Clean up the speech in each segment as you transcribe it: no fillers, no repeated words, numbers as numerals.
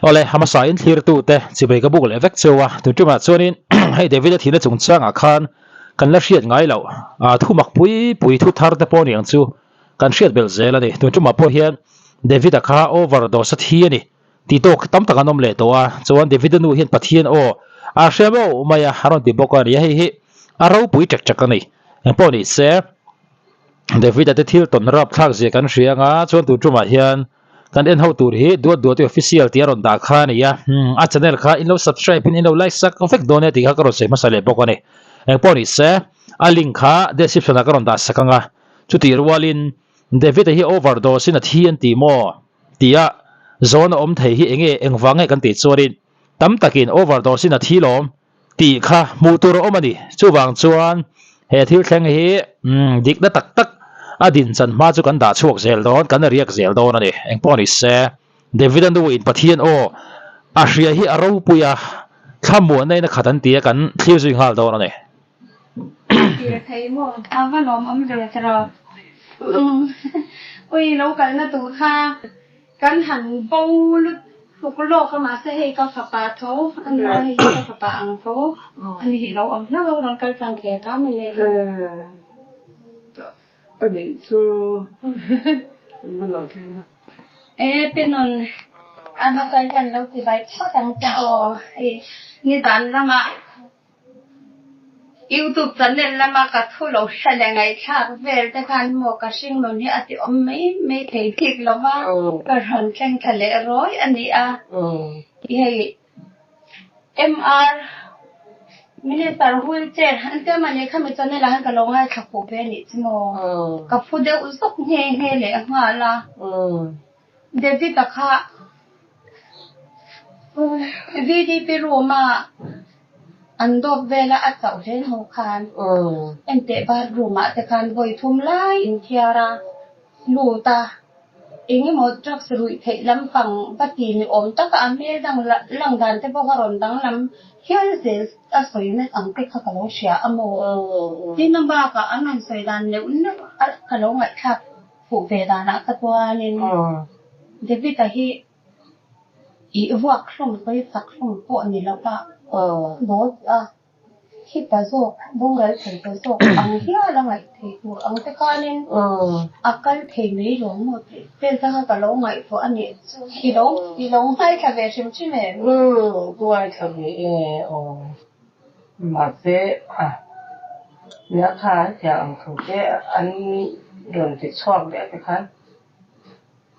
ole hamasa in thlir tu te chibai ka buk le vek chewa tu tuma chuanin hei David thina chung changa khan kan la hriat ngai lo thumak pui thu thar te pawh niang chu kan hriat bel zel ani tu tuma pawh hian David kha overdose thi ani ti tok tam tak anom le to a chuan David nu hian pathian o a hremo maya haron ti bok ani hi aro pui chak chak ani pawh ni se David te thil ton rap thak je kan hrianga chuan tu tuma hian kan en ho tur hi duat te official ti aron da kha ni ya a channel kha in lo subscribe in lo like sak confect donate ti kha karo se masale bok ani pawh ni se a link kha description a karon da sakanga chuti rualin David hi overdose in a thian ti mo tia zone om thei hi engwange kan ti chuarin tam takin overdose in a thilom ti kha mutur omani chuwang chuan he thil thleng hi dik na tak tak adin chan ma chu kan da chuak zel don kan riak zel don ani pawh ni se David an in pathian o a hria hi aro puya thamu nei na khatan tia kan thliu zui ngal don ani thấy một văn ốm ấm rồi rồi ui lâu cái nó tụ kha cái hẳn bông lúc lúc lô cái mà sẽ hay có phật bà thố anh nói hay có phật bà ăn thố anh thì lâu ấm nó lâu nó cái phần kẻ đó mình lên ở đây số mình làm cái ê bên nон anh nó cái phần lâu thì phải thoát đằng chào như bạn là mà YouTube channel lama ka thulo shala ngai thak vel te khan mo ka sing non hi ati om me thei thik lova ka ran thleng thale roi ani a hei MR minister wheelchair han te mane khami channel han ka longa thaku pe ni chmo ka phude usok nge le nga la David ta kha VDP Roma anh đọc về là anh cháu trên hồ khan em tế ba rùm ạ tế khan vội thum lai in thia ra lù ta ý một trắc sự rủi thể lắm phẳng bắt kỳ như ốm tất cả anh biết rằng là lòng đàn tế bao gồm đang lắm khi anh sẽ soi nét ẩm tích khá lâu xẻ âm mô thì năm ba cả anh làm soi đàn nếu nước khá lâu ngại khắp phụ về đàn đã tất qua nên để biết là hi ý vọc không cái sắc không bộ này là ba bố khi ta zo bông gái thấy ta zo ăn hiếc là ngày thì của ăn cái con nên cái thì mấy rồi một bên ta cả lâu ngày của anh ấy khi lâu hay cả về xem chứ mẹ tôi ai thằng ấy mà thế nhớ khá chẳng không thế anh gần thì chọn để cái khán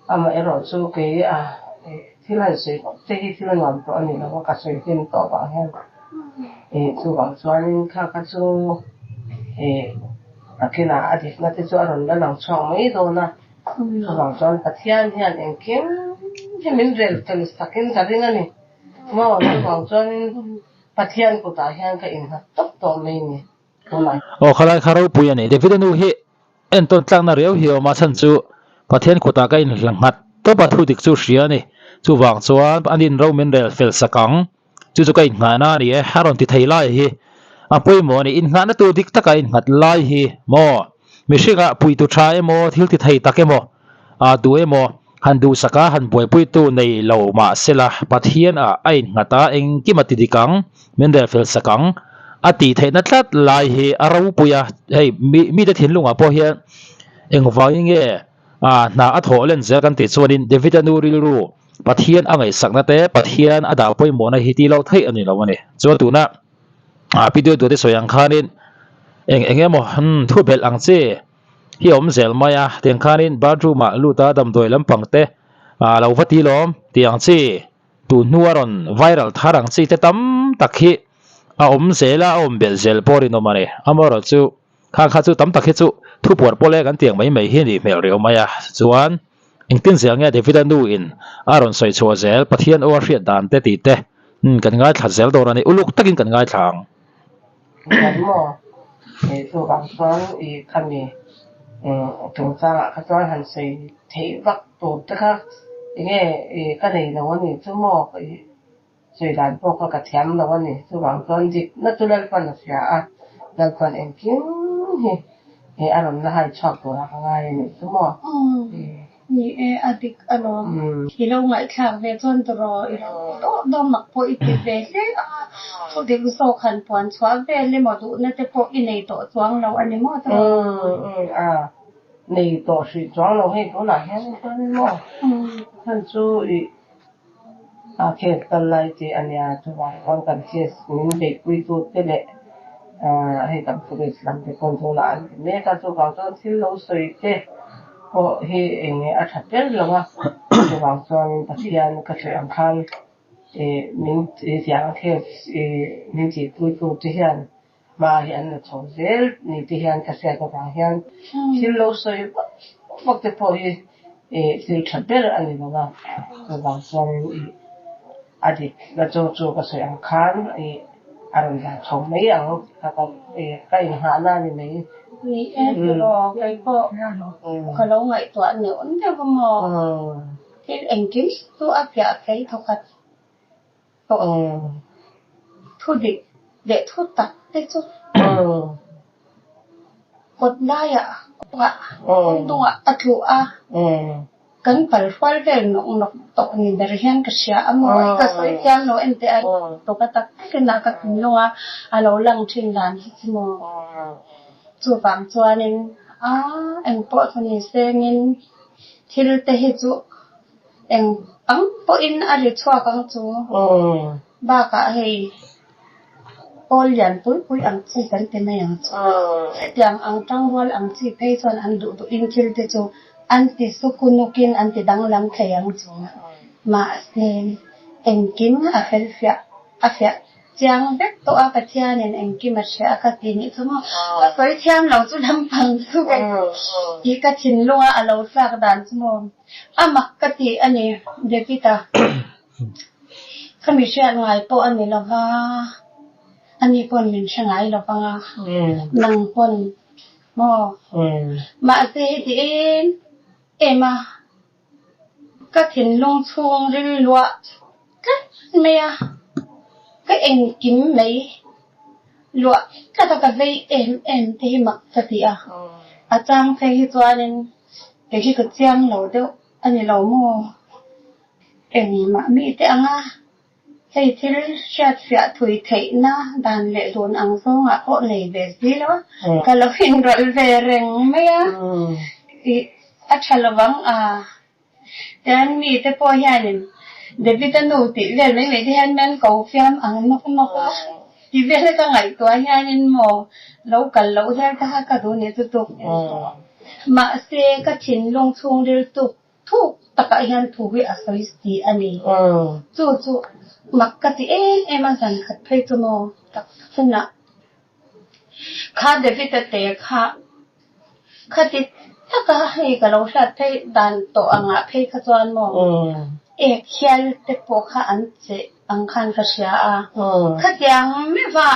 mà em rồi chú cái thì là gì thì là làm cho anh ấy nó có cả sự thêmต่อไปให้chú bảo cho anh khác các chú cái nào thì nó sẽ cho anh nó làm chọn mấy đồ nè làm cho anh phát hiện anh kiếm thì mình rèn từ sắc cái gì này mà nó làm cho anh phát hiện của ta hiện cái hình tốt tốt mình này khalai kharo puya ni David nu hi en ton tlang na reu hi ma chan chu pathian ko ta ka in hlangat to pa thu dik chu hria ni chu wang chuan anin roman rel fel sakang chu kai nga na ri haron ti thei lai hi apoi mo ni in nga na tu dik taka in ngat lai hi mo mi shinga pui tu tha emo thil ti thei takemo tu emo han du saka han boi pui tu nei lo ma sela pathian ai ngata eng ki mati dikang men rel fel sakang ati thei na tlat lai hi arau puya hei mi de thin lunga po hian eng vai nge na a tho len zel kan ti chuanin David anu rilru pathian angai sakna te pathian ada poi mo na hi ti lo thei ani lo ani chu tu na video du te soyang khanin engemo thu bel ang che hi om zel maya teng khanin bathroom ma luta dam doi lam pangte lo vati lom tiang chi tu nuaron viral tharang chi te tam takhi om zela om bel zel pori no mare amaro chu kha chu tam takhi chu thu por pole kan tiang mai mai hi ni mel reu maya chuan engtin zel nge David anu in aron soi chu zel pathian o hriat dan te ti te kan ngai thla zel dor ani uluk takin kan ngai thlang kan mo tu bang chuan kan ni tung cha ka chuan han sei thei vak tu ta kha nge ka nei lo ani chu mo sei dan po ka thiam lo ani chu bang chuan dik natural pan sia dal pan engkin he aron la hai chok tu la ka ngai ni chu mo นี่อดีตอะไรที่เราไม่ทำเวทวันตัวเรามักพออีกเวทเลยทุกเด็กสาวขันปวนสวาเวทเลยหมดดูนั่นแต่พออีในตัวสวงเราอันนี้หมดในตัว水装了ให้ตัวไหนให้ตัวนี้หมดท่านchú ýเขตกันเลยที่อันนี้จะวางกันเขตนี้เด็กวิจุดเด็กให้กับผู้เรียนเป็นคนทุนละแม่ก็จะวางจนที่เราสวยเด็กก็ให้เองเนี่ยชัดเจนแล้วว่าจะวางจนปัจจัยก็จะอังคาร民讲เขต民จีวิจุดที่เห็นมาเห็นชาวเซลนี่ที่เห็นเกษตรกรเห็นที่เราสวยพวกที่พอที่ชัดเจนอันนี้ว่าจะวางจนอดีตเราจู่ๆก็เสียงค้านอารมณ์อย่างชมไม่อย่างก็ใกล้หาหน้านี่ไหมนี่รอใกล้ก็เขาเราไงตัวเหนียวนี่ก็มองที่เอ็งกินตัวอับยาใครทุกข์ตัวทุดิเด็กทุตัดได้ทุกกดได้อ่ะว่าตัวอัดหัวกันไปฟังเรื่องนกตกนี่เดี๋ยวเห็นก็เสียอ่ะมั้งก็สวยจังเนาะเอ็นแต่ตกตักขึ้นหน้าก็ขึ้นลงอ่ะเราลังทิ้งร้านที่มั้งจู่บางตัวนึงเอ็งปอดคนนี้เสียเงินที่เราเตะจู่เอ็งปออินอะไรชั่วกันจู่บ้าก็ให้ปอลยันปุยอังจีกันเต็มอย่างจู่อย่างอังจังวอลอังจีเพย์ส่วนอันดูอินที่เราเตะจู่anti sukunukin anti danglang kayang chung ma sen engkim afia chiang bek to apatia nen engkim asha akati ni thuma soi thiam lo chu lampang chu kai ki ka chin lunga alo sak dan chumo amak kati ani devita khami sha ngai po ani lawa ani pon min shangai lawa nang pon mo ma se ti Emma các thiền long chuông rư lụa các mẹ các em kiếm mấy lụa các ta cái em thì mặc thật thì trang thấy cho nên cái trang lâu đâu anh ấy lâu mua em mà mỹ thế thấy thì sẽ phải tuổi thấy na đàn lệ luôn ăn xong họ lấy về gì đó cái lâu hình rồi về rừng mấy Achalawang dan mi te po hianin David anu ti vel mai ti han nan ko fiam ang nok ti vel ka ngai to hianin mo lo kal lo ja ka do ne tu ma se ka chin long chung del tu thu taka hian thu wi asoi sti ani chu mak ka ti em san khat phei tu mo tak sana kha David te kha tiถ้าก็ให้กับเราชัดให้ดันโตอ่างเพย์ขจรมองเขียนเตปโปค่ะอันเจอังคันกษยาขัดยังไม่ว่า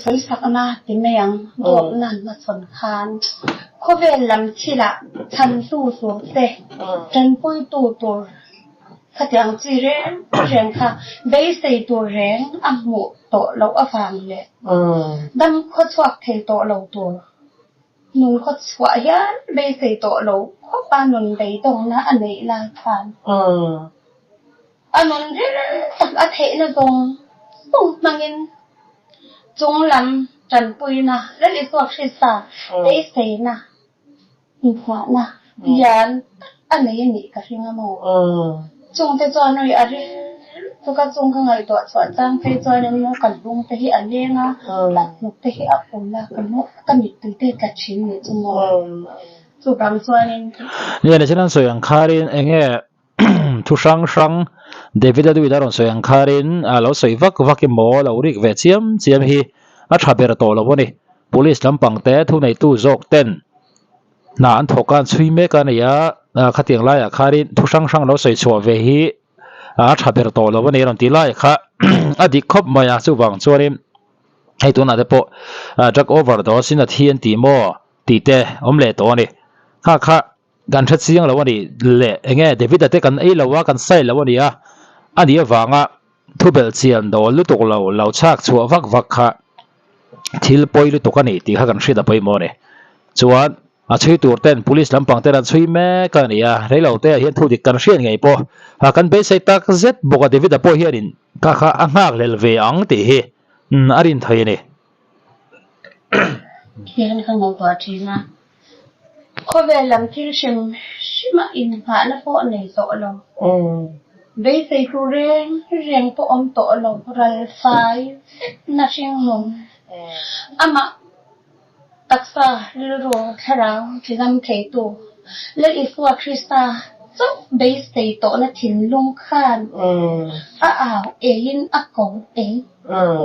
สวยสักนาที่ไม่ยังโดนนั่นมาสนคานเขาเวลลำชีละฉันสู้สวงเตฉันปุยตัวขัดยังจีเร่งค่ะเบสใส่ตัวแรงอ่ะหมูโตเราอ่ะฟังเลยดำเขาชวักเทโตเราตัวนุนก็สวยยันเบสโตโลก็ปานุนไปตรงนะอันนี้ลาทานอันนุนที่ตักอาเทนะตรงมังเงินจงลำจันปุยนะและอีกพวกศิษย์เบสนะมีหัวนะยันอันนี้นี่ก็ริงอ่ะโมจงแต่จวนหน่อยอะไรทุกจงข้างในตัวสวนจ้างไปจอยนั้นมันกันลุงไปที่อันเลี้ยงอ่ะหลักนกไปที่อับอุ่นละกันนกกันมีตื่นเต้นกับชิ้นเนี่ยจุ่มจุ่มบางส่วนเนี่ยในเช่นนั้นส่วนคารินเองเนี่ยทุช่างเดวิดดูดารอนส่วนคารินเราส่วนวักหมอเราเรียกเวทีมฮีอัชาเบรโตเราวันนี้ police ลำปังเตะทุในตู้จกเต้นนานถกการช่วยเมกันเนี่ยขัดยังไล่คารินทุช่างเราส่วนชัวเวฮีชาเบรโตเราวันนี้เราตีไล่ค่ะอดีตคบมาอย่างสุวรรณส่วนนี้ให้ตัวนั้นเดปจากโอเวอร์ดอสินะที่อันตีโมตีเตะเล่ตัวนี้ค่ะการชัดเสียงเราวันนี้เละเงี้ยเดวิดเตะกันเราว่ากันใส่เราวันนี้อันนี้ฟังทุบเบลเซียนโดนลุตกเราชักชัววักค่ะที่ปอยลุตกันนี่ตีข้ากันชีดไปโมเนี่ยส่วน chui tur ten police lampang ten an chui me kan ia reilo te hian thu dik kan hrian ngai po kan be sei tak zet boka David apo hian in ka kha angak lel ve ang ti hi arin thai ni hian kan ngau to thina ko ve lam thil shima in pha na po nei to lo be sei ku reng po om to lo ral fai na sing hom ama taksa ro tharang thigam thei tu le iswa krista so be sei to na thin lung khan e in a ko e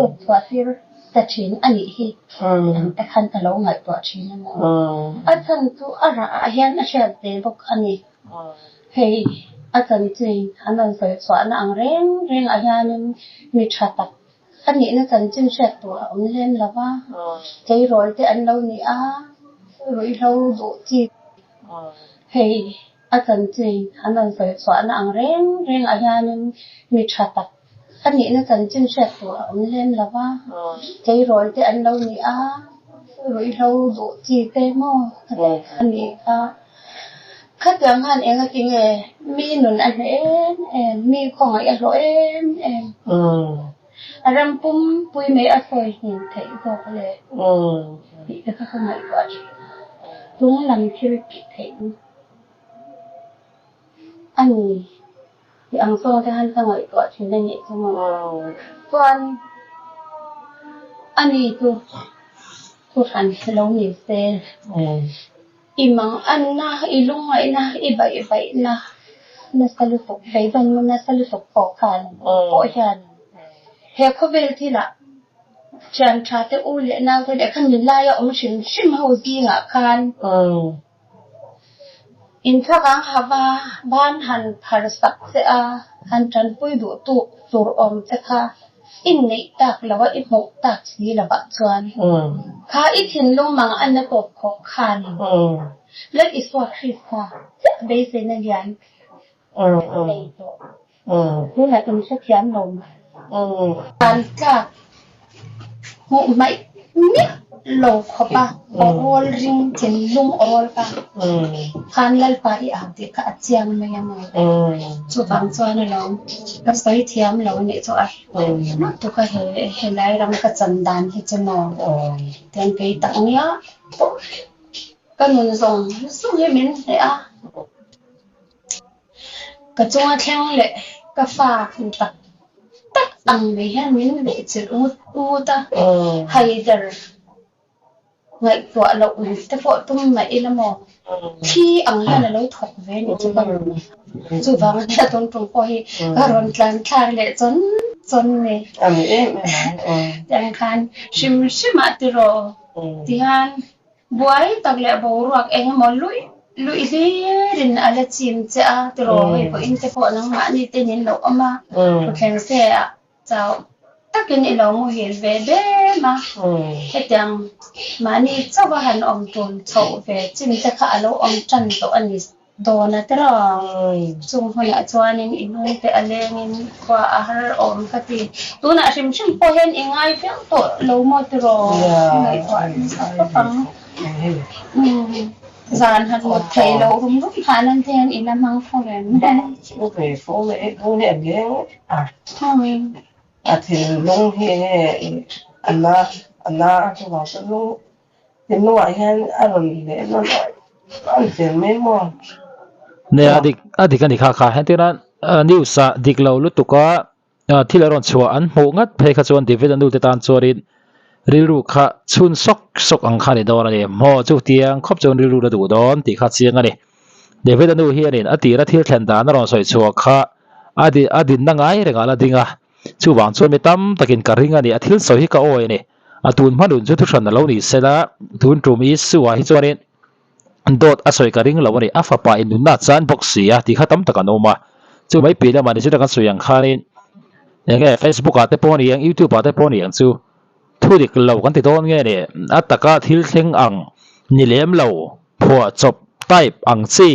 o twa sir ta thin ani hi ta khan ta lo ngai to thin na mo a chan tu ara a hian a sha te bok ani hei a chan chi anan soi swa na ang reng a hian mi thatak ani na chan chin shet tu om len lawa chei roi te an lo ni a roi lo do chi hei a chan chi anan soi swa na ang reng a hian mi thatak ani na chan chin shet tu om len lawa chei roi te an lo ni a roi lo do chi te mo ani a khát tiếng hàn em cái nghe mi nôn ăn em mi không ai lo em ram pum pui me a soi hin thei zo le bị cái không ai gọi chúng làm khi bị thei anh thì ăn xong thì hắn không ai gọi chuyện này nhẹ xong rồi còn anh đi tu hành lâu nhiều xe imang anna ilung ay na iba-iba na nasalusok dayban mo nasalusok po kan po yan he ko vel tila chan chate uli na ko de kan nilaya shim ho gi nga kan in thakang hava ban han phar sak se a han tran pui du tu sur om te kha in nei tak lawa i mo tak si la ba chuan kha i thin lung mang an na top kho khan let iswa krista be se na yan ni la tum se thiam lom an ka ho mai mi lo kho pa orol ring thin lung orol pa khan lal pa i a te ka chiang me ya mo chu bang chuan lo ka soi thiam lo ni chu a tu ka he lai ram ka chandan hi chamo ten pe tak nia ka nun zong su he min le a ka chunga theng le ka fa khu tak tak ang me hian min le chil u ta haidar ngai to lo u te fo tum mai ilamo thi ang hian lo thok ve ni chu bang chu bang ta ton tung po hi ka ron tlan thar le chon ne ami em dan khan shim ti ro ti han buai tak le bo ruak eng mo lui le rin ala chim cha ti ro he ko in te fo nang ma ni te nin lo ama ko khen se a chao takin ilo mo hil ve be ma hetang mani chawa han om ton chau ve chim te kha alo om chan to ani do na tera chung hona chuanin inung te alengin kwa ahar om kati tuna shim po hen ingai fe to lo mo tro ngai to pang zan han một thầy lo rum hanan ten ina mang foren o ve fo le ge thôi thì lung he anna ko ba so lung tin no ai han aron le no an ten me mo ne adik ani kha hentiran news a diklo lutuka thilaron chua an mo ngat phei kha chuan David anu te tan chorin rilu kha chun sok ang khani dor ani mo chu tiang khop chon rilu da du don ti kha chiang ani David anu hianin atira thil thlen dan ron soi chua kha adin na ngai renga la dinga chu wang chuan mi tam takin ka ringa ni athil so hi ka oi ni atun manun chu thu thran lo ni sela tun tum i suwa hi chuanin dot asoi ka ring lo ni afa pa in na chan box ya ti khatam takanoma chu mai pi la mani chu takan suyang khanin enge Facebook ate pon yang YouTube ate pon yang chu thu dik lo kan ti don nge ni ataka thil thleng ang ni lem lo phua chop type ang chi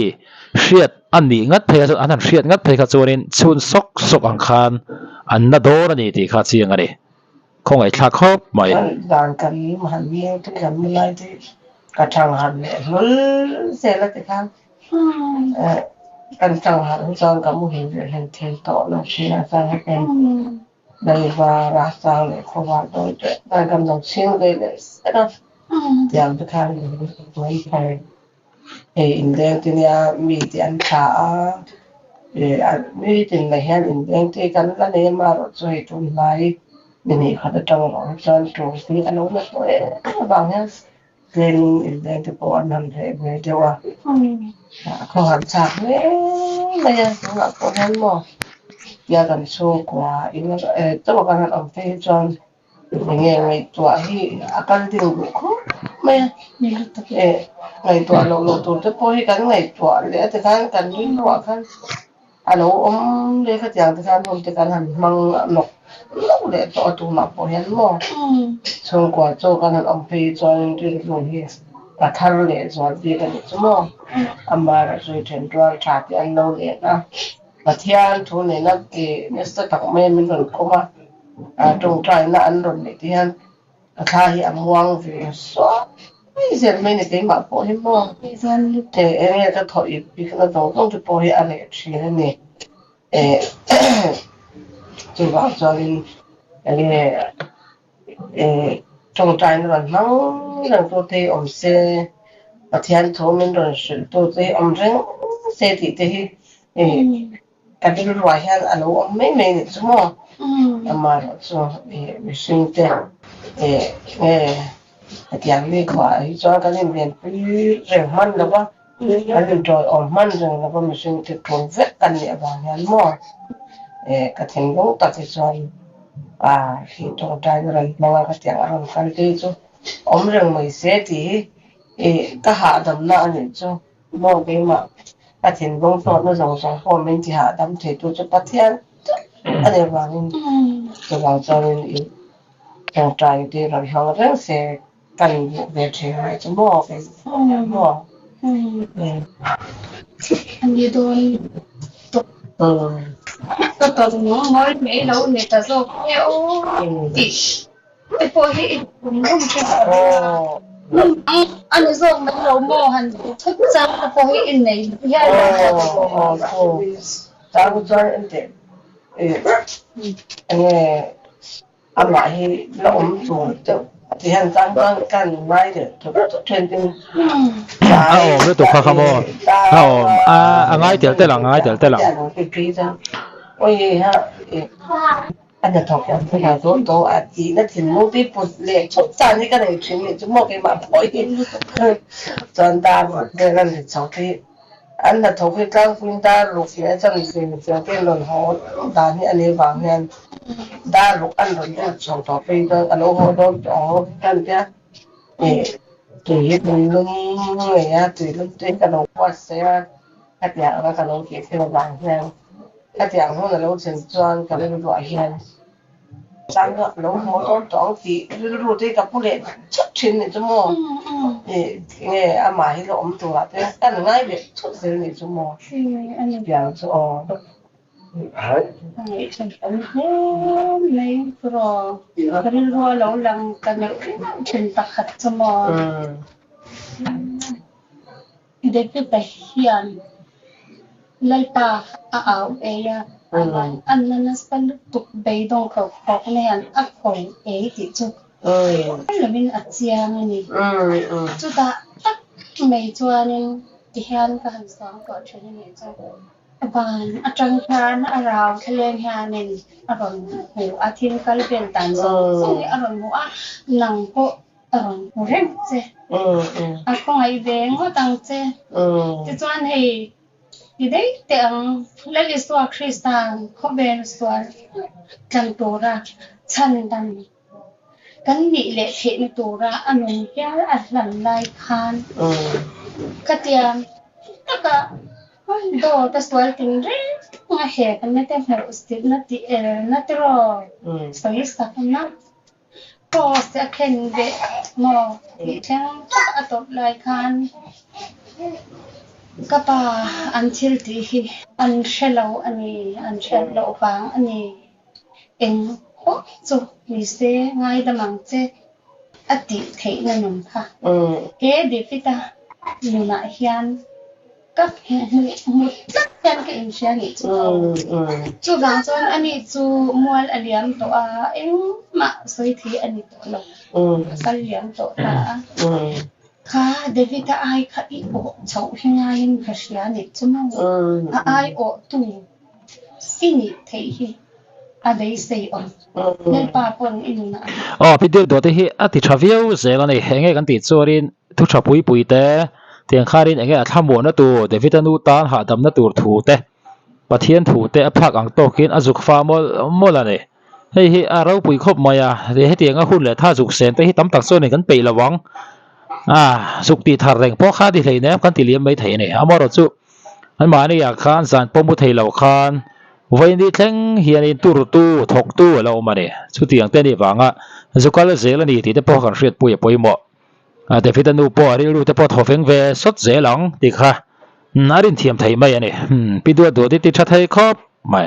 hriat ani ngat phei chu anan hriat ngat phei kha chuanin chun sok ang khan an na dor ani ti kha chiang ani khongai thla khop mai dan kan man mi tu kan lai ti กระชังหันเนี่ยลุ้นเสร็จแล้วแต่ครับกันจังหันจอนกับมุหินเห็นเทนโตนะชีอาจารย์ให้เป็นได้ว่ารักษาเลยขวาโดยเด็กได้กำลังชิงเลยเลยนะอย่างที่ข้างอยู่ไม่ใช่อินเดียที่เนี่ยมีที่อันช้ามีที่ไหนเห็นอินเดียที่กันแล้วเนี่ยมารถช่วยทุนไล่นี่เขาจะจังหวะจอนตรงที่อันนู้นตัวบางอย่างเรียนอินเดียที่ปอนนั่นเองไม่ได้ว่าเขาหันฉากเนี่ยไม่ยังสำหรับคนนั้นหมดยากันโชว์กว่าอีกแล้วตัวกันหันออกไปจอนอย่างเงี้ยไงตัวที่อาการที่รู้ไม่ไงตัวเราตัวจะพอให้กันไงตัวเลยแต่กันยิ่งกว่ากันอันนู้เลยก็อย่างที่กันจะกันหันมังหลกเราเลยตัวมาพอเห็นหมดโชว์กว่าโจกันหันออกไปจอนที่รู้เหี้ยแต่ท่านเลยจอนที่กันจะมองอามาเราช่วยเทนตัวชาติอันเราเลยนะประเทศทุนเนี่ยนักเก็ตเนี่ยสตักไม่มีเงินเข้ามาตรงใจน่าอันรนเนี่ยที่ฮันข้าที่อมวงฟิวสวไม่เสร็จไม่เนี่ยที่มาพอให้มองแต่เนี่ยจะถอยปีกระโดดต้องจะพอให้อะไรชีนเนี่ยจะว่าจอลินอะไรตรงใจนั่นนั่งนั่งตัวเตะอมเสประเทศทุนมันรนสุดตัวเตะอมเร่งเสติเตะกันที่รู้ว่าเห็นอันนู้นไม่เนี่ยสมองมาแล้วso mi senteอย่างนี้กว่าจอนกันเรียนไปเรื่องมันแล้วก็อันนี้จอยออกมันเรื่องแล้วก็มีสิ่งที่ตรงเวทกันเนี่ยบางอย่างมั่วก็ถึงต้องตัดสินใจที่ตรงใจเราบางก็อย่างอะไรกันที่จูอมเรื่องไม่เสียทีก็หาดำหน้าเนี่ยจูมองไปมาก็ถึงต้องสอนในสองคนเป็นที่หาดำที่ตัวจะปฏิญาณอันนี้บางจะบางจอนอีกตรงใจที่เราหาเรื่องเสียกันเดี๋ยวเชื่อจะมั่วไปมั่วอันนี้โดนก็ตอนน้องน้อยไม่เราเนี่ยแต่ก็โอ้ติไอ้พวกที่ผมต้องใช้อันนี้ส่งมันเราโมหันทุกจังไอ้พวกที่อินไหนย่าเราจ้าผู้ชายอันเด็กอันนี้อันไหนเราอมสูงจะที่เห็นจังกันไม่เด็ดทุกเทรนดิ้งไม่ตกข้าขโมยง่ายเดี๋ยวแต่หลังง่ายเดี๋ยวแต่หลังโอ้ยฮะอันนี้ถกกันที่เราโตอาทิตย์นั่นถึงมุ่งที่ปุ่นเลี้ยงชุดจานนี่ก็เลยถึงเนี่ยจะมองกันมาพอยจนตาหมดเรื่องนั้นสองที่อันนั้นถกที่กลางคุณตาลูกเนี่ยจะมีสิ่งเสียงเป็นหล่นหัวตานี่อันนี้บางเนี่ยตาลูกอันหล่นเนี่ยสองต่อไปก็อันนู้นหัวโดนจ่อกันเนี่ยตุยตุยลุ่มเนี่ยตุยลุ่มตุยกันหนูว่าเสียขัดอย่างแล้วกันหนูเกี่ยวกับบางเนี่ยขัดอย่างนู้นแล้วถึงจวนกันเลยรู้ว่าจังก็หนูหัวโดนจ่อที่รู้ที่กับผู้เล่นชัดชินเนี่ยจะมองเนี่ยอามาให้เราอมตัวแต่กันง่ายเลยทุกสิ่งเนี่ยจะมองอันนี้อย่างจะอ๋อฉันเป็นไม่รอกันรัวเราลังกันฉันตักขัดสมองเด็กไปเฮียนไล่ตาเอาเอยอันนั้นสปลุกตุกใบดงเขาขอกเนี่ยอักของติจุแล้วมันอัดเสียงนี่จุดตักไม่จวนนี่ที่เฮียนก็หันสองก่อนช่วยนี่จ้ะบานอาจารย์พานอาราวทะเลงานเนอารมณ์หูอาทิตย์ก็เปลี่ยนตันส่งอารมณ์หูหนังก็อารมณ์หูเร่งเจก็ไอเด้งก็ตั้งเจที่จวนให้ที่ได้แต่งเล่นสวดคริสต์านเขาเป็นสวดจันตัวระชันดันกันนี่แหละเห็นตัวระอนุญาตอัดหลังลายคานกระเทียมก็โดแต่สวยจริงเร่งมาเห็นกันไม่ได้เหรอสตินัดนัดรอสวยสักนัดก็จะเห็นเด็กมอที่เช่นอัตลายคันก็ป่าอันชิลที่อันเชลล์อันนี้อันเชลล์ฟังอันนี้เองโอ้จุมีเสียง่ายดมังเจ อติเทนนนค่ะเกเดฟิตาอยู่ไหนเฮียนก็มุดจักยันก็อินเชียนี่จูบางส่วนอันนี้จูมวลอเลียมตัวเอ็งมาสวยทีอันนี้ตัวลงก็เลียมตัวตาค่ะเดวิดไอค่ะอีโอชาวหิงายินกษยานิจุมงไอโอตูอินิเทฮีอะไรเสียอ่อนเล่นปาปนอินุนะอ๋อพี่เดียวตัวที่อติชาวิวเสกนี่เฮงกันติดส่วนทุกชาวปุยแต่เตียงข้ารินเองทำหมดนะตัวเดวิดนูตานหาดำนะตัวถูเตะปะเทียนถูเตะพักอังโตกินอจุกฟ้ามอลละเนี่ยเฮ้ยเราปุยครบมายาเดี๋ยวให้เตียงก็หุ่นเลยถ้าจุกเซนแต่ที่ตั้มตักโซนกันไประวังสุกตีทาร์เร่งพอข้าที่ไหนเนี่ยกันที่เลี้ยงไม่ไทยเนี่ยอามรจุอันมาเนี่ยอยากขานสารปมุทัยเหล่าขานวันนี้ทั้งเฮียนี่ตู้ถกตู้เรามาเนี่ยสุดที่อย่างเต้นนี่ฟังสุกาลเซลนี่ที่ได้พอกันเสียปุยหมดแต่ฟิตนูปอที่รู้แต่พอทอฟงเวสดเซลังดีค่ะนารินเทียมไทยไม่เนี่ยปีตัวที่ติดชัดไทยครบไม่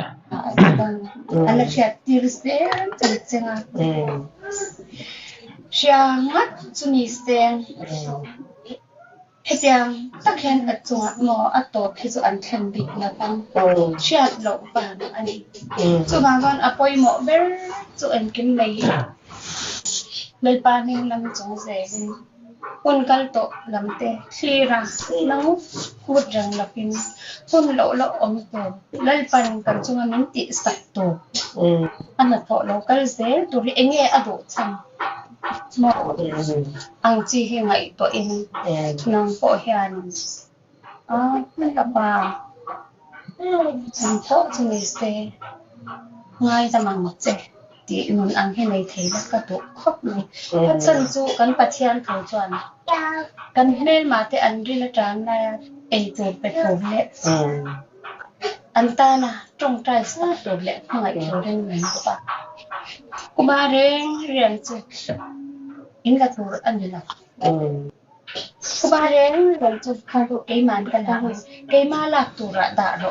อันนี้เชียร์ที่รู้สึกจะเจ๋งเชียร์มัดจุนิสเตนเฮียตักเห็นอัดจังหมออัดตัวพิจูอันเทนบิกนะตั้งเชียร์หลบบ้านอันนี้จูบางวันอภัยหมอเบลจูอันกินเลยปานิ่งลำจงเซนคนกัลโตลำเตะชีราน้องพูดจังลับพินคนโลอมตัวเลยปันกันจงมันติสัตตัวอันนั้นพอเรากัลเซตัวเองอโดชังหมออังจีเฮงไงตัวเองน้องพอเฮียนไม่กับบ้าฉันพอจะมีเซง่ายจะมังหมดเจที่นุ่นอังเฮในเทแล้วก็ตุกครบเลยถ้าฉันจูกันปัจเจียนเขาจวนกันเล่นมาแต่อันริลจานได้จูไปโผล่เละอันตานะตรงใจสักตัวเละหน่อยเขาเรื่องเหมือนกับปะกูมาเรียนจูอินกับตัวอันนี้ละกูมาเรียนจูข้างตัวเกมันกันแล้วเกมาลักตัวระดับเรา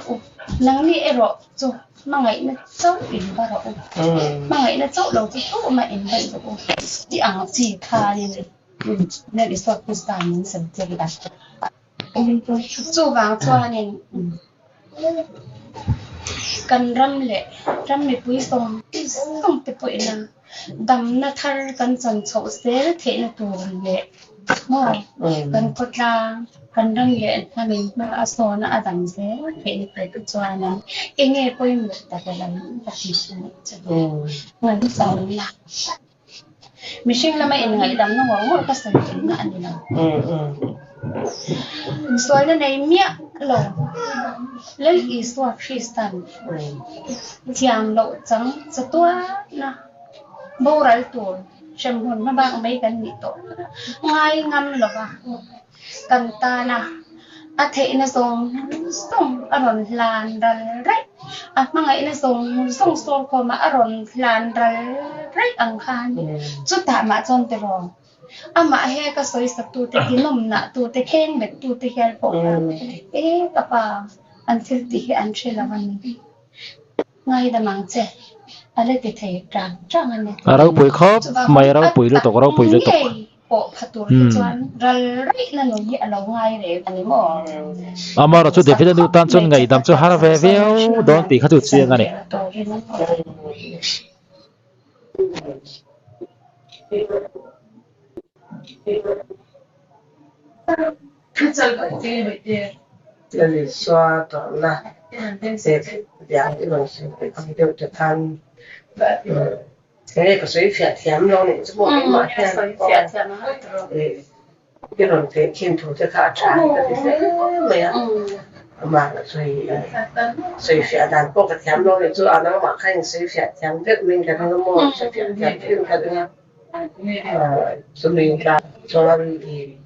นังนี่เอรอจูmà ngày nó chốt in vào rồi mà ngày nó chốt đầu thì chốt mà in vào rồi thì ăn chỉ thà đi nên đi soát cái sàn mình xem chơi cái đó chú vàng cho nên cần răm lệ bùi sông cái bùi là đầm nó thar cần chân chậu xé thế là tù lệ mà cần cột ra cần răng nhẹ là mình mà số nó đầm xé thế là phải cho nên cái nghe bùi một tại là tập đi xuống người đi sau là mình sinh là mấy ngày đầm nó ngồi cái sân nó ăn đi nào số này miệng lẩu lấy ý số Christian chiang lẩu trắng cho tua na bầu rải tuổi xem hồn mà bạn mấy cái gì tổ ngay ngâm lẩu cần ta na thế nó song aron lan đấy mà ngày nó song song có mà aron lan đấy ang khan chút thả mà chọn từ rồi mà he cái soi sắc tu te kinom na tu te khen bet tu te hel po kapa until ti he an chela van ngai da mang che ale ti thei trang an ne rau pui khop mai rau pui lu tok po phatur chuan ral rai na no hi alo ngai re ani mo amara chu de fidan du tan chun ngai dam chu har ve veo don ti khatu chiang ani Jadi suatu lah, saya yang itu langsung dia tekan, ini kesuai fiat tiam lo ni semua memang fiat tiam, dia orang tekin tu tekan acara, tapi saya mà suy fiat dan pokok tiam lo ni tu anak mak kan suy fiat tiam dia minta kan semua suy fiat tiam dia kan dengan sulit kan, soalan ini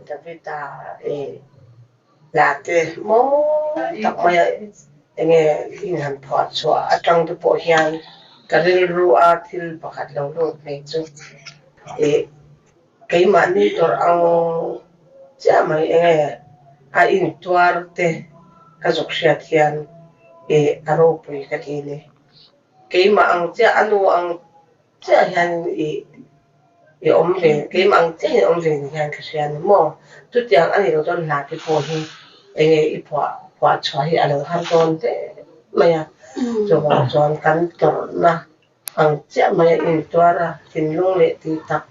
David là cái món tập mà nghe hình phật xóa trong cái bộ hiện cái rùa thì bạc hạt lâu lâu này chứ cái mà đi tôi ăn chả mà nghe in tuar te cái dục xe thiền aro bùi cái gì này cái mà ăn chả ăn 这样也我们这给忙这我们这样可是安么，就这样安尼就做拿去破去，一破出去，安尼看做这没呀，就话做กันก่อนนะ这没有ตัวละกินลงเลยตีตัก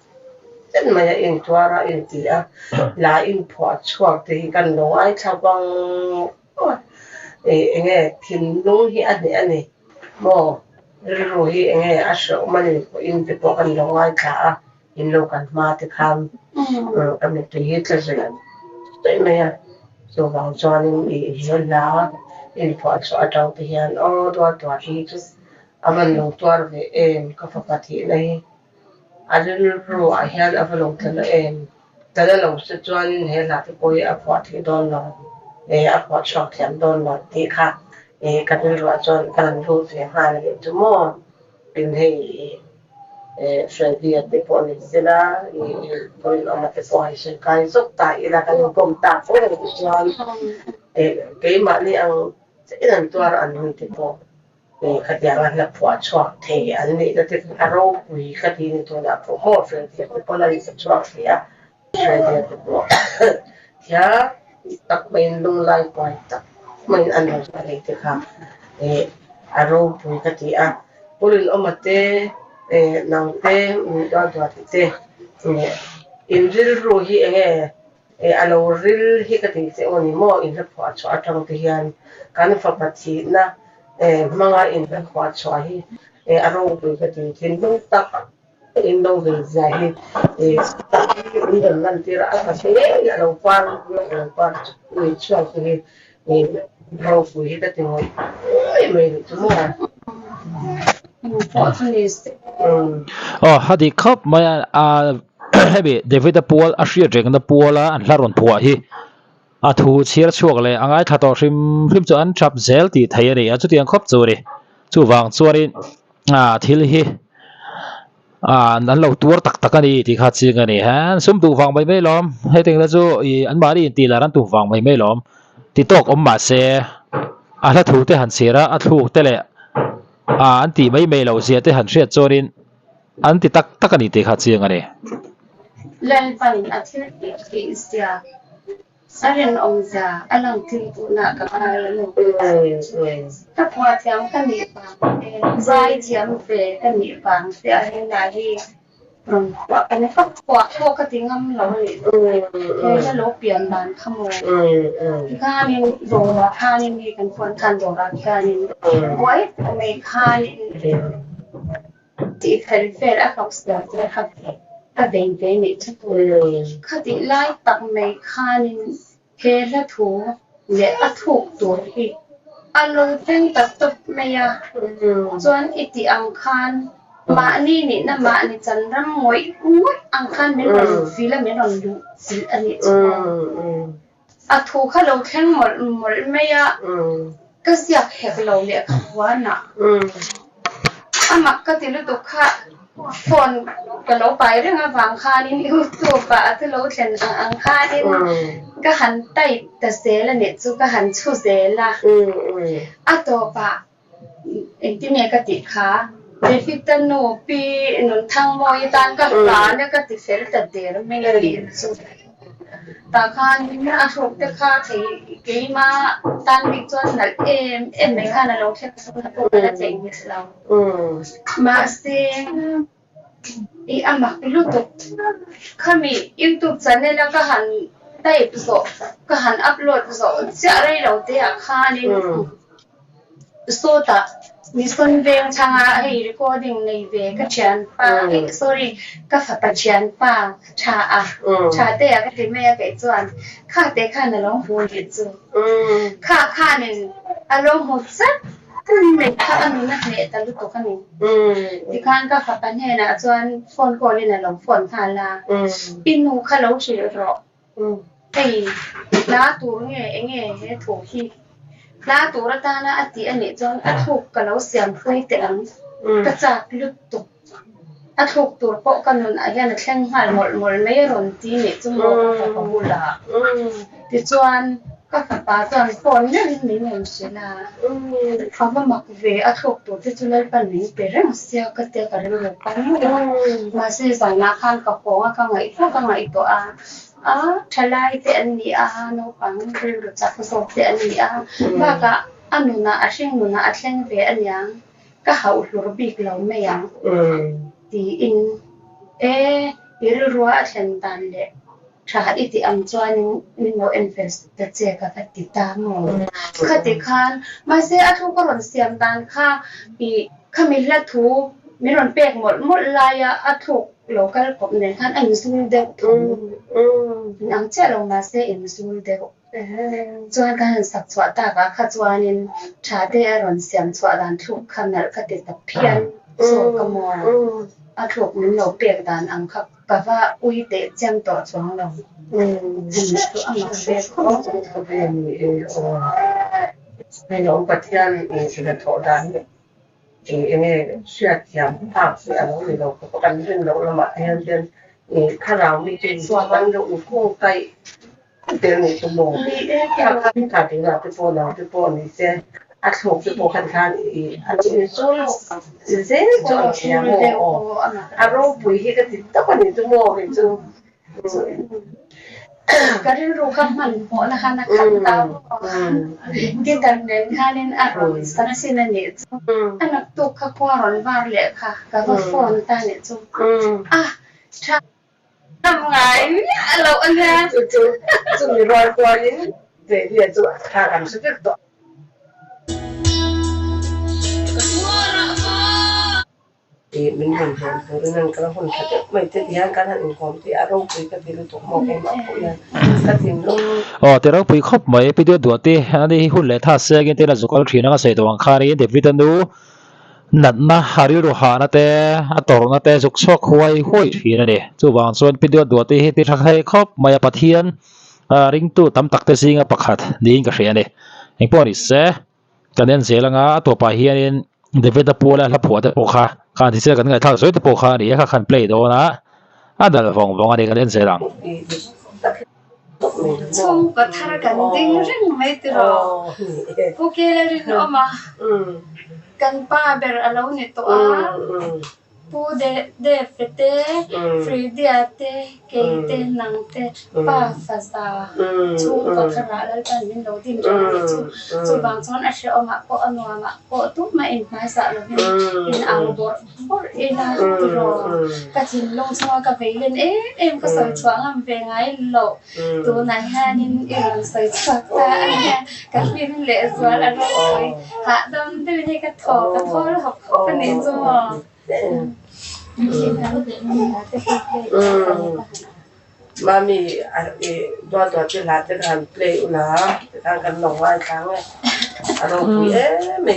这没有ตัวละตีอ่ะลา破ช่วงตีกันลงไอ้ชาวบ้านกินลงที่อันนี้บ่รู้ที่อาศัยมันไปพอกันลงไอ้ค่ะอินโลกันมาที่คำกันตีเหตุเสร็จใช่ไหมอ่ะส่วนบางส่วนนี่เห็นแล้วพอช่วงเราไปเห็นตัวที่จุดมันลงตัวเลยก็พอปฏิเลยอันนี้รู้เห็นมันลงตัวเลยแต่แล้วเราจะจวนเห็นหลักที่คุยพอที่โดนหลอกพอช่วงที่โดนหลอกที่ค่ะกันรู้จวนกันรู้เสียหายเลยจุ่มเป็นให้Sverige det på Nisela på om att det får sig kan så ta i la kan kom ta på det cái mà ni ang ilan tuar an ni po kadang la po chok the an ni da te aro wi khati ni to da po mo Sverige po la ni chok ya Sverige po ya tak main lung lai point tak main an lo sa ni te kha aro wi khati a pulil omate nang te do te in ril ro hi alo ril hi ka ti se oni mo in ra phwa chwa tang te hian kan fa pathi na manga in ra phwa chwa hi aro pu ka ti thin dong tak in dong ve za hi ta in dong nan ti ra ka se alo pan wi chwa hi ro pu hi ta ti mo me tu mo hadi khop maya hebi David Paul a shia dreng da Paula an laron phua hi a thu chir chuak le angai thato hrim chu an trap zel ti thai ri a chu tiang khop chu ri chu wang chuarin thil hi nan lo tur tak tak ani ti kha ching ani han sum tu wang mai mai lom he teng la chu an mari ti la ran tu wang mai mai lom ti tok om ma se a la thu te han sira a thu te le an ti mai mai lo sia te han hriat chorin an ti tak tak ani te kha chiang ani len panin athil ti sia saren ongza alang til tu na ka lo ta phwa thiam kan ni pa zai thiam fe kan ni pang se a na hi wa kan fa kwa ko ka tingam lo ni he lo pian dan khamo ka ni do ra kha ni kan phon kan do ra ka ni wai me kha ni ti fel fel a khok sta te kha ka den ve ni chu kha ti lai tak me kha ni he la thu le a thuk tu hi a lo ten ta top me ya chuan iti ang khan ma ni na ma ni chan ram ngoi ang khan me ron fila me ron lu fil ani chu a thu kha lo thleng mol me ya ka sia hek lo le kha wa na amak ka ti lu to kha phone ka lo pai renga wang kha ni YouTube ba a lo thlen ang kha ni ka han tai ta se la ne chu ka han chu se la a to pa ti me ka ti kha David no pi nun thang mo itan ka la ne ka ti fel ta der me la ri chu ta khan ni a thok te kha thei ke ma tan bi chuan nal em me kha na lo thek su na ko na cheng ni lo ma se i amak lu to khami YouTube channel la ka han type so ka han upload so cha rai lo te a kha ni so ta ni son veng changa hei recording nei ve ka chian pa sorry ka fa pa chian pa cha te a ka ti me a ke chuan kha te kha na long hu ni chu kha nin a long hu chat me kha anu na ne ta lu to ka ni ti khan ka fa pa ne na chuan phone call ni na long phone tha la inu kha lo chi ro hei la tu nge he tho hi la tu ra ta na ati ani chuan a thuk ka lo siam phui te ang ka chak lut tu a thuk tur po kanun a hian a thleng hal mol mol mai ron ti ni chu mo ka pa mu la ti chuan ก็ขับปลาจอนคนเนี่ยนี่เหมือนเสียนะเขามาหมักเวอถูกตัวที่จุลปันนี้เป็นเรื่องเสียก็เตียกันเรื่องปันมาซื้อสายนาคันกับโป้ก็ไงพวกก็ไงตัวทลายเตียนนี่โนปังเรื่องจักรสอบเตียนนี่บ้าก็อันนู้นอาเชียงนู้นอาเชียงเวอันยังก็หาอุดรูบิกเราไม่ยังตีอินรัวอาเชียงตันเด็ถ้าอิติอัมจวนนิโมอินเวสต์เจก็ติดตามคติคันมาเสียทุกคนเสียมตันค่ะปีขมิลละทูมีรอนเปียกหมดลายทุกโลกัลผมเนี่ยท่านอินซูลเด็กนังเจ้าลงมาเสียอินซูลเด็กจวนกันสักสวัสดิ์ก็ขจวนินชาเดอรอนเสียมสวัสดิ์ทุกคำนั้นคติตะเพียนส่วนกมลถูกมันโลเปียกดันอังคับก็ว่าอุยเตจำต่อช่วงเราตัวอังคับเปียกเขาจะเป็นในหลวงปัจจัยนี้สิ่งที่ดันนี่เชื่อเทียมภาพเสียงของเราก็กันเรื่องเราละมาให้เดินถ้าเรามีเป็นส่วนนั้นเราอุ้งคู่ใกล้เดินในชั่วโมงถ้าที่ขาดที่เราที่ปนเราที่ปนนี่เสียอัดถูกที่ปนคันคันอันนี้ส่วนเส้นจนเสียงโอ้อารมณ์ปุ๋ยที่ก็ติดตั้งแต่ในชั่วโมงเลยจุ๊ก็ได้รู้กับมันเพราะนะคะนักขันตามที่ดันเดินค่ะนี่อารมณ์สักสิ่งนี้อันนักตุกขกว่าร้อนวาเลยค่ะก็ว่าฝนตาเนี่ยจุทำไงเนี่ยเราอันนี้จุมีรอยตัวนี้เดี๋ยวจุทางกันสุดตัวมันเหมือนกันเรื่องนั้นก็แล้วคนเขาจะไม่จะที่การทำความที่อารมณ์ไปก็ที่รู้ตัวมองเองแบบนั้นก็ถึงลงแต่เราไปคบไม่ไปดูที่อันนี้หุ่นเล็กท่าเสียกันที่เราจุกเอาทีนั้นก็ใส่ตัวอังคารีเดวิดันดูนั่นนะฮาริโรฮานะแต่อัตโรนะแต่จุกชกหวยหวยทีนั่นเองจู่บางส่วนไปดูที่ที่ทักให้คบไม่ปะเทียนริงตู้ตั้มตักเตสิงกับปักขัดดีนก็เสียเนี่ยเองพอดีเสียกันเดินเสียแล้วงั้ตัวไปเฮียนเดวิดปูแล้วทับหัวจะปกขาการที่เสียกันไงถ้าสวยจะปกขาดีค่ะคันเพลย์โดนะดัลฟงอะไรกันเดินเสียหลังช่วงก็ทาร์กันดิ้งเรื่องไม่ติดหรอกพวกเกลือเรื่องออกมากันป้าเบอร์อะไรเนี่ยตัวผู้เดฟเต้ฟรีเดียเต้เกย์เต้นังเต้ป้าฟาซาช่วงก็ทาร์แล้วกันมินโดดินจงช่วงบางช่วงอาจจะออกมาก็อันว่ามาก็ทุกมาอินมาสักแล้วอินอังบอร์อินอะไรติดหรอกก็ทิ้งลงช่วงกับเวลินเอ็มก็ใส่ช่วงอันเวงไงหลอกตัวไหนฮะนินเอ็มใส่ชักตาอันเนี้ยกับพี่นั่นแหละส่วนอะไรหาดำดูนี่ก็ถอดแล้วหักเข้าไปในจอมามีตัวที่หลานจะทำเพลย์นะจะทำกันหลงวันครั้งเลยอารมณ์ไม่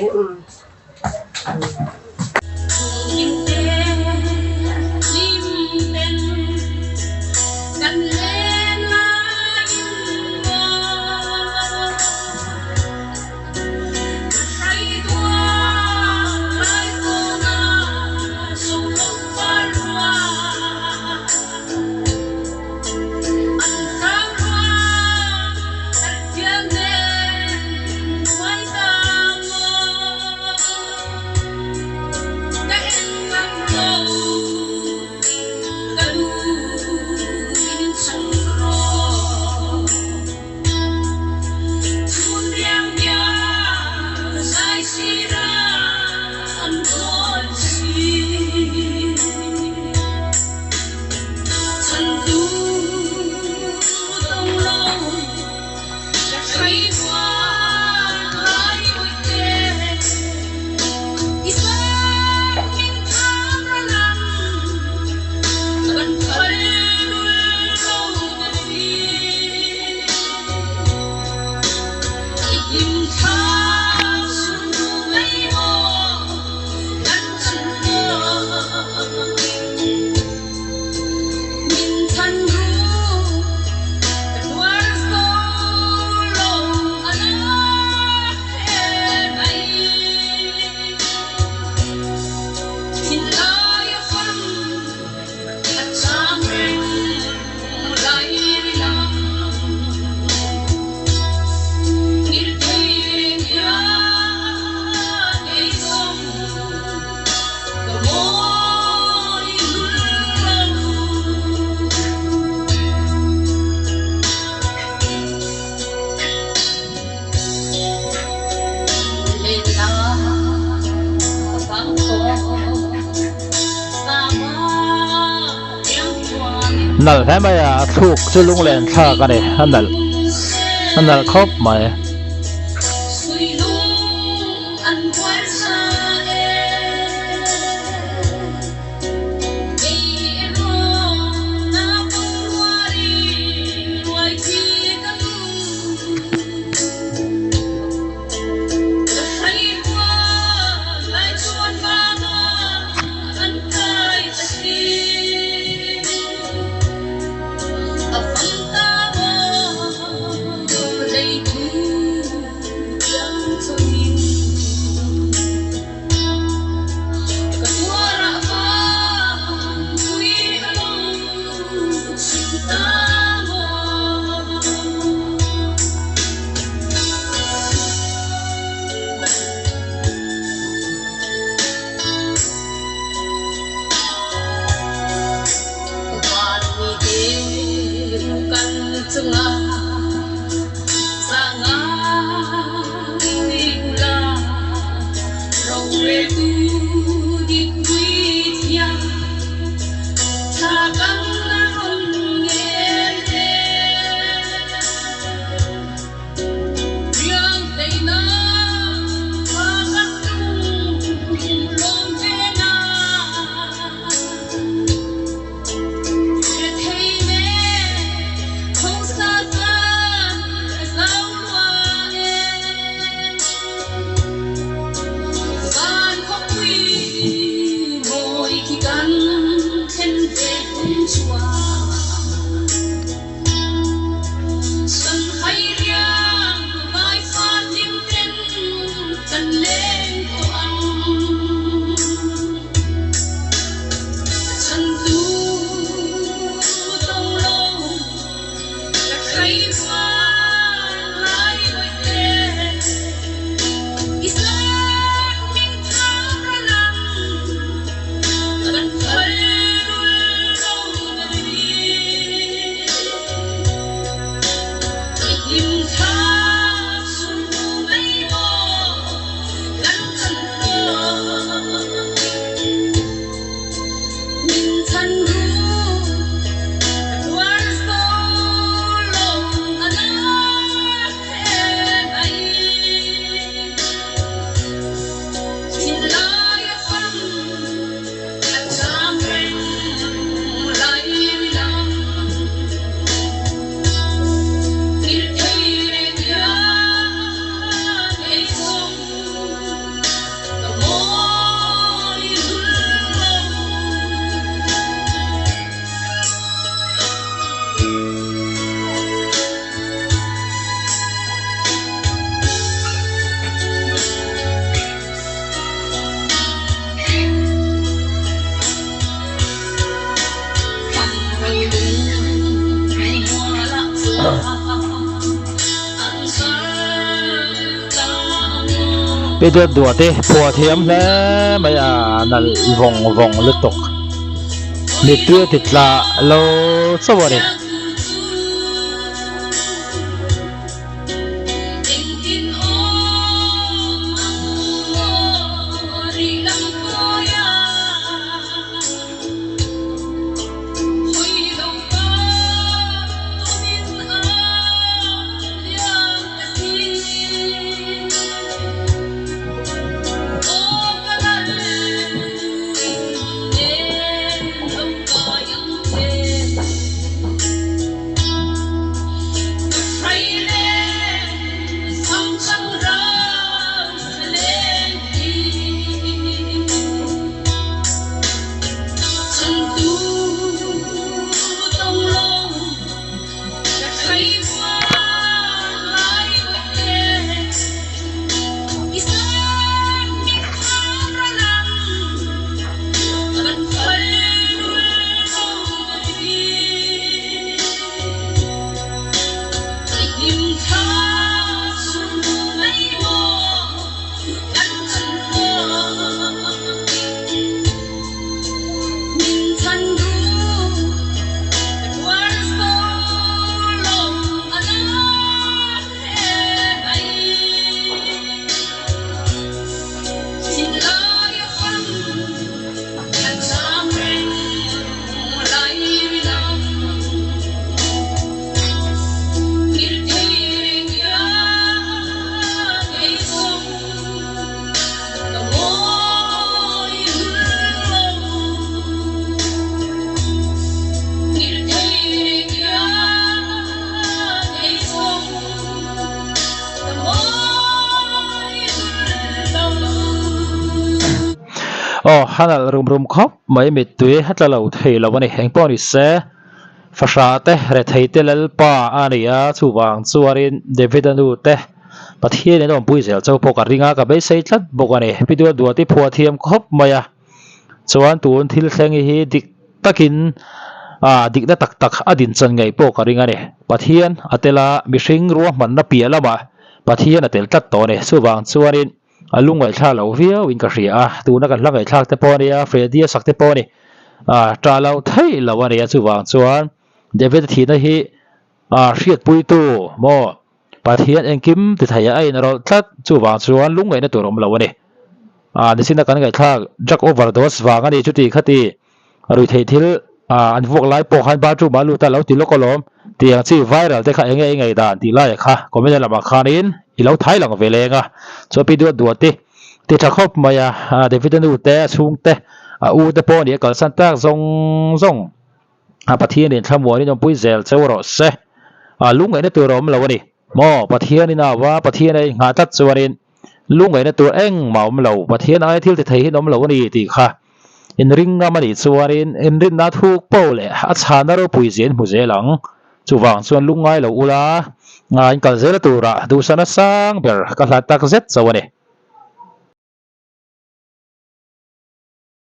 nal he mai a thuk chu lung len tha ka ne anal khop mai bây giờ đùa thế phù thiếm thế bây giờ là vòng vòng liên tục để tiêu thịt là lâu sao vậy oh hanal rum khop mai mit tui hatla lo thei lo wani heng pawh ni se fasha te re thei te lal pa ania chuwang chuarin David anu te pathian ne dom pui zel chau pawh ka ringa ka be sei thlat bawk ani pidu duati phua thiam khop maya chuan tun thil thleng hi dik takin dik na tak adin chan ngai pawh ka ringa ni pathian atela mihring ruah man na pia lama pathian atel tlat to ne chuwang chuanin alungai thla lo viau in ka hria tuna kan hlangai thlak te pawh ania fredia sak te pawh ni tra lo thei lo ania chuwang chuan David thina hi hriat pui tu mo pathian engkim ti thaya ai na ro thlat chuwang chuan lungai na turom lo ani nisina kan ngai thak drug overdose wang ani chuti khati rui thei thil an vok lai pawh han ba chu malu ta lo ti lokolom tiang chi viral te kha enge ngai dan ti lai kha comment lama khanin i lo thai lang velenga cho pi duati ti tha khop maya David anu te chung te u te pawh ni kal san tak zong pathian in thamwa ni nom pui zel chawro se lungai na turom lo ani mo pathian ina wa pathian ai nga tat chuanin lungai na tur eng maum lo pathian ai thil te thei nom lo ani ti kha in ring nga mani chuarin in rin na thuk pole a chhana ro pui zen mu zelang chuwang chuan lungai lo ula nga in kal zela tura du sana sang ber ka hla tak zet chawani